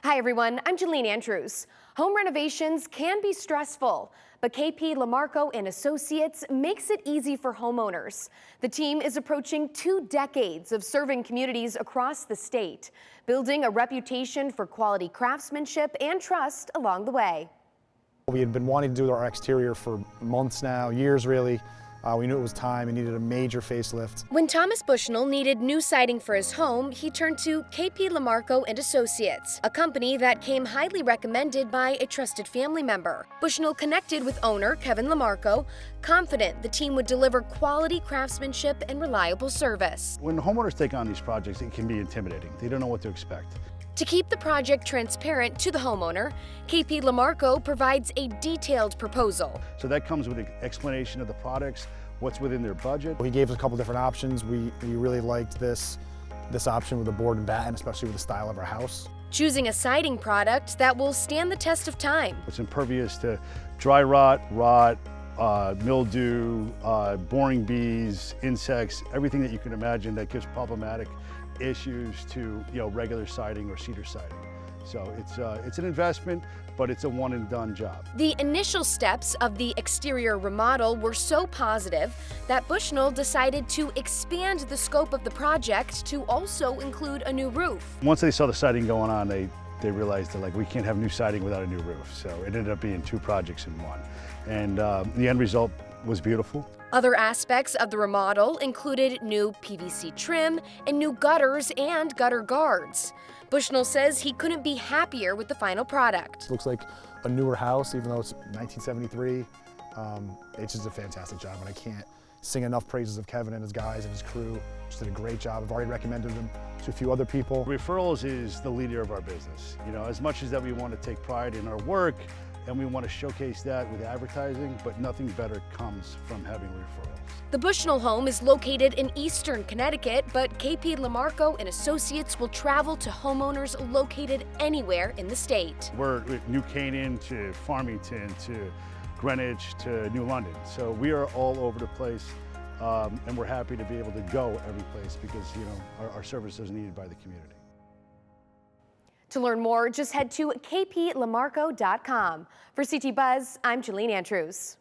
Hi everyone, I'm Jalene Andrews. Home renovations can be stressful, but KP LaMarco and Associates makes it easy for homeowners. The team is approaching 2 decades of serving communities across the state, building a reputation for quality craftsmanship and trust along the way. We had been wanting to do our exterior for months now, years really. We knew it was time and needed a major facelift. When Thomas Bushnell needed new siding for his home, he turned to KP LaMarco and Associates, a company that came highly recommended by a trusted family member. Bushnell connected with owner Kevin LaMarco, confident the team would deliver quality craftsmanship and reliable service. When homeowners take on these projects, it can be intimidating. They don't know what to expect. To keep the project transparent to the homeowner, KP LaMarco provides a detailed proposal. So that comes with an explanation of the products, what's within their budget. He gave us a couple different options. We really liked this option with the board and batten, especially with the style of our house. Choosing a siding product that will stand the test of time. It's impervious to dry rot, mildew, boring bees, insects, everything that you can imagine that gives problematic issues to regular siding or cedar siding. So it's an investment, but it's a one and done job. The initial steps of the exterior remodel were so positive that Bushnell decided to expand the scope of the project to also include a new roof. Once they saw the siding going on, they realized that we can't have new siding without a new roof. So it ended up being 2 projects in one. And the end result was beautiful. Other aspects of the remodel included new PVC trim and new gutters and gutter guards. Bushnell says he couldn't be happier with the final product. It looks like a newer house, even though it's 1973. It's just a fantastic job, and I can't sing enough praises of Kevin and his guys and his crew. Just did a great job. I've already recommended them to a few other people. Referrals is the leader of our business. As much as that we want to take pride in our work, and we want to showcase that with advertising, but nothing better comes from having referrals. The Bushnell home is located in eastern Connecticut, but KP LaMarco and Associates will travel to homeowners located anywhere in the state. We're New Canaan to Farmington to Greenwich to New London. So we are all over the place, and we're happy to be able to go every place because our service is needed by the community. To learn more, just head to kplamarco.com. For CT Buzz, I'm Jalene Andrews.